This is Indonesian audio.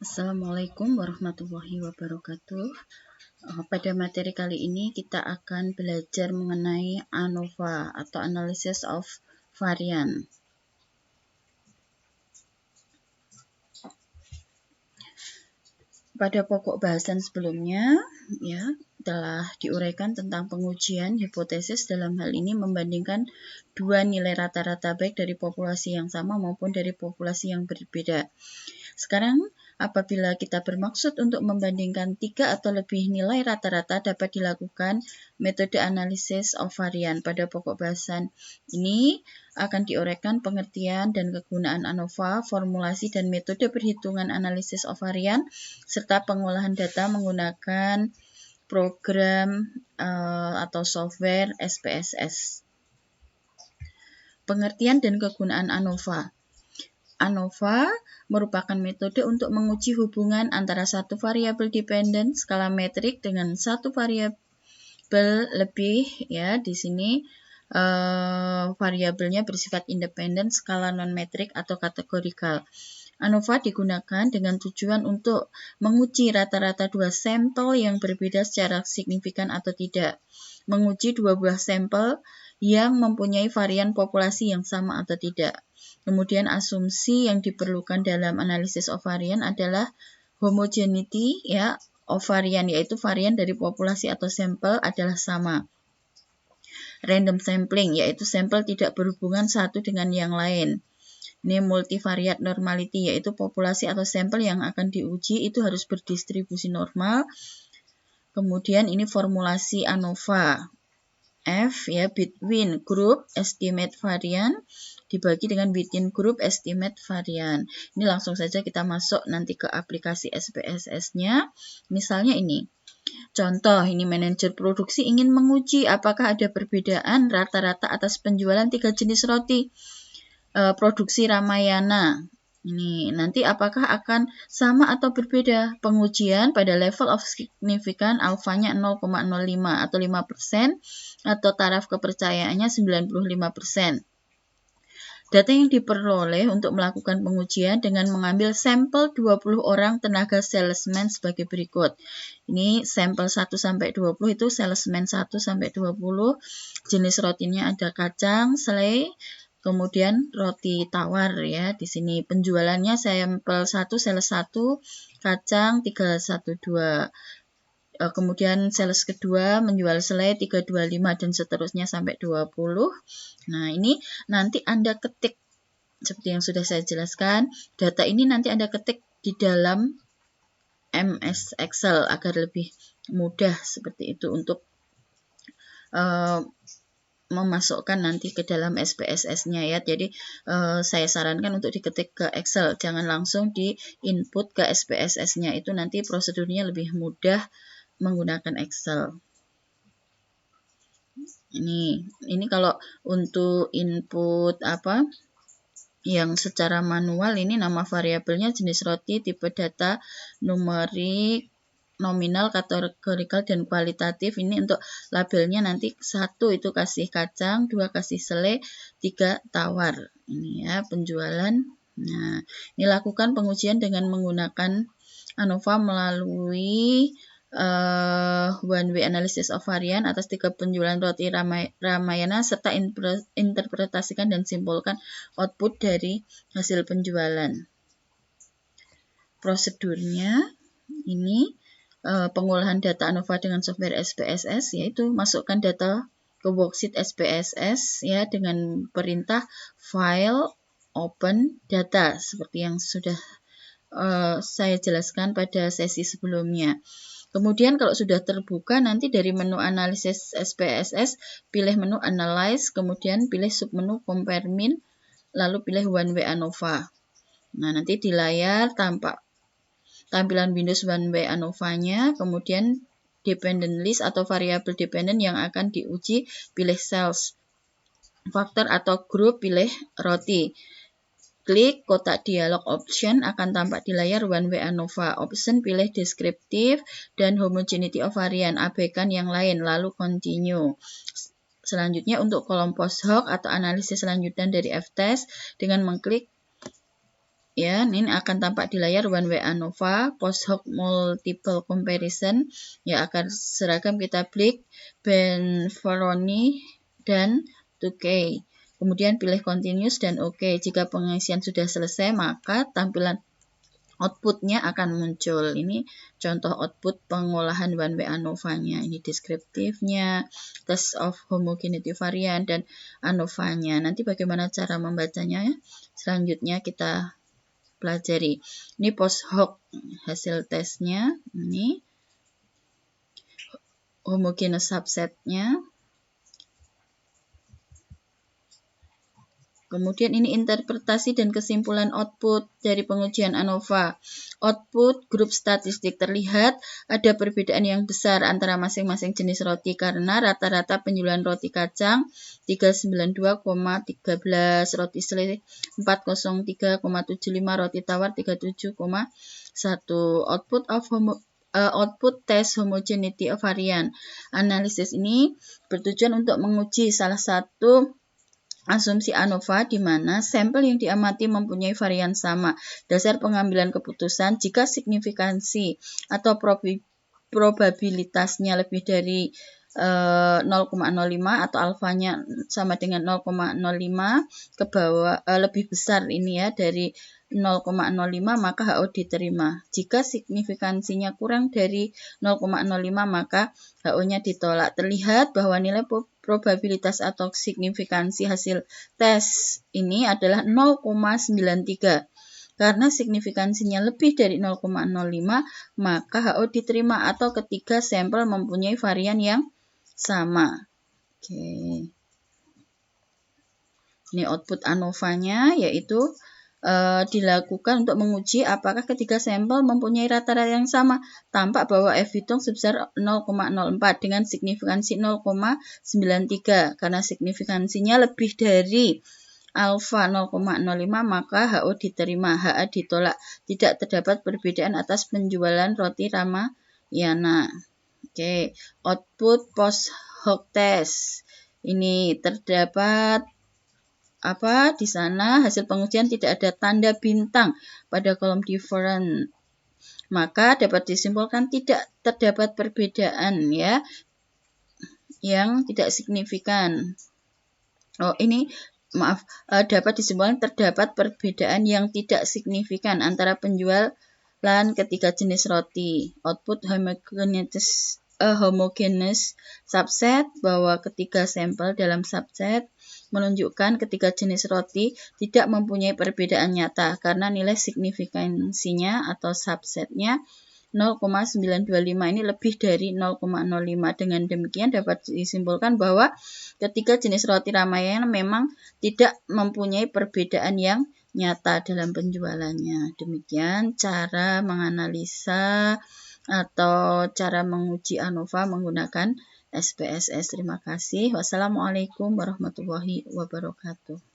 Assalamualaikum warahmatullahi wabarakatuh. Pada materi kali ini kita akan belajar mengenai ANOVA atau Analysis of Varian. Pada pokok bahasan sebelumnya ya telah diuraikan tentang pengujian hipotesis, dalam hal ini membandingkan dua nilai rata-rata baik dari populasi yang sama maupun dari populasi yang berbeda. Sekarang apabila kita bermaksud untuk membandingkan 3 atau lebih nilai rata-rata, dapat dilakukan metode analisis of varian. Pada pokok bahasan ini akan diuraikan pengertian dan kegunaan ANOVA, formulasi dan metode perhitungan analisis of varian, serta pengolahan data menggunakan program atau software SPSS. Pengertian dan kegunaan ANOVA. ANOVA merupakan metode untuk menguji hubungan antara satu variabel dependen skala metrik dengan satu variabel lebih, ya. Di sini variabelnya bersifat independen, skala non-metrik atau kategorikal. ANOVA digunakan dengan tujuan untuk menguji rata-rata dua sampel yang berbeda secara signifikan atau tidak, menguji dua buah sampel yang mempunyai varian populasi yang sama atau tidak. Kemudian asumsi yang diperlukan dalam analisis of varian adalah homogeneity ya of varian, yaitu varian dari populasi atau sampel adalah sama. Random sampling, yaitu sampel tidak berhubungan satu dengan yang lain. Ini multivariate normality, yaitu populasi atau sampel yang akan diuji itu harus berdistribusi normal. Kemudian ini formulasi ANOVA. F ya, between group estimate varian dibagi dengan within group estimate varian. Ini langsung saja kita masuk nanti ke aplikasi SPSS-nya. Misalnya ini. Contoh, ini manajer produksi ingin menguji apakah ada perbedaan rata-rata atas penjualan 3 jenis roti produksi Ramayana. Ini nanti apakah akan sama atau berbeda? Pengujian pada level of significance alfanya 0,05 atau 5% atau taraf kepercayaannya 95%. Data yang diperoleh untuk melakukan pengujian dengan mengambil sampel 20 orang tenaga salesman sebagai berikut. Ini sampel 1 sampai 20 itu salesman 1 sampai 20. Jenis rotinya ada kacang, selai, kemudian roti tawar ya. Di sini penjualannya sampel 1 sales 1, kacang 312. Kemudian sales kedua menjual selai 325 dan seterusnya sampai 20. Nah, ini nanti Anda ketik seperti yang sudah saya jelaskan. Data ini nanti Anda ketik di dalam MS Excel agar lebih mudah seperti itu untuk memasukkan nanti ke dalam SPSS-nya ya. Jadi saya sarankan untuk diketik ke Excel, jangan langsung di input ke SPSS-nya. Itu nanti prosedurnya lebih mudah menggunakan Excel. Ini kalau untuk input yang secara manual, ini nama variabelnya jenis roti, tipe data, numerik, nominal, kategorikal, dan kualitatif. Ini untuk labelnya nanti 1 itu kasih kacang, 2 kasih selai, 3 tawar. Ini ya penjualan. Nah, ini lakukan pengujian dengan menggunakan ANOVA melalui one way analysis of varian atas 3 penjualan roti Ramayana serta interpretasikan dan simpulkan output dari hasil penjualan. Prosedurnya ini pengolahan data ANOVA dengan software SPSS, yaitu masukkan data ke worksheet SPSS ya dengan perintah file open data seperti yang sudah saya jelaskan pada sesi sebelumnya. Kemudian kalau sudah terbuka, nanti dari menu analisis SPSS pilih menu analyze, kemudian pilih submenu compare min, lalu pilih one way ANOVA. Nah, nanti di layar tampak tampilan Windows one way ANOVA-nya, kemudian dependent list atau variabel dependent yang akan diuji, pilih cells. Faktor atau group pilih roti. Klik kotak dialog option akan tampak di layar one way ANOVA. Option pilih deskriptif dan homogeneity of varian, abaikan yang lain, lalu continue. Selanjutnya untuk kolom post hoc atau analisis lanjutan dari F-test dengan mengklik Ya, ini akan tampak di layar one way ANOVA, post hoc multiple comparison, ya akan seragam kita klik Benferoni dan 2K. Kemudian pilih continuous dan OK. Jika pengisian sudah selesai, maka tampilan outputnya akan muncul. Ini contoh output pengolahan one way ANOVA-nya. Ini deskriptifnya, test of homogeneity varian, dan ANOVA-nya. Nanti bagaimana cara membacanya ya? Selanjutnya kita pelajari. Ini post hoc hasil tesnya, ini homogeneous subsetnya. Kemudian ini interpretasi dan kesimpulan output dari pengujian ANOVA. Output grup statistik terlihat ada perbedaan yang besar antara masing-masing jenis roti karena rata-rata penjualan roti kacang 392,13, roti selai 403,75, roti tawar 37,1. Output test homogeneity varian. Analisis ini bertujuan untuk menguji salah satu asumsi ANOVA di mana sampel yang diamati mempunyai varian sama. Dasar pengambilan keputusan jika signifikansi atau probabilitasnya lebih dari 0,05 atau alfanya sama dengan 0,05 ke bawah lebih besar ini ya dari 0,05 maka HO diterima. Jika signifikansinya kurang dari 0,05 maka HO-nya ditolak. Terlihat bahwa nilai probabilitas atau signifikansi hasil tes ini adalah 0,93. Karena signifikansinya lebih dari 0,05, maka HO diterima atau ketiga sampel mempunyai varian yang sama. Oke. Ini output ANOVA-nya yaitu dilakukan untuk menguji apakah ketiga sampel mempunyai rata-rata yang sama. Tampak bahwa F hitung sebesar 0,04 dengan signifikansi 0,93. Karena signifikansinya lebih dari alfa 0,05 maka HO diterima, HA ditolak. Tidak terdapat perbedaan atas penjualan roti Ramayana. Oke, output post hoc test. Ini terdapat di sana hasil pengujian tidak ada tanda bintang pada kolom different. Maka dapat disimpulkan tidak terdapat perbedaan ya yang tidak signifikan. Dapat disimpulkan terdapat perbedaan yang tidak signifikan antara penjualan ketiga jenis roti. Output homogeneous subset bahwa ketiga sampel dalam subset menunjukkan ketiga jenis roti tidak mempunyai perbedaan nyata karena nilai signifikansinya atau subsetnya 0,925 ini lebih dari 0,05. Dengan demikian dapat disimpulkan bahwa ketiga jenis roti Ramayana memang tidak mempunyai perbedaan yang nyata dalam penjualannya. Demikian cara menganalisa atau cara menguji ANOVA menggunakan SPSS. Terima kasih. Wassalamualaikum warahmatullahi wabarakatuh.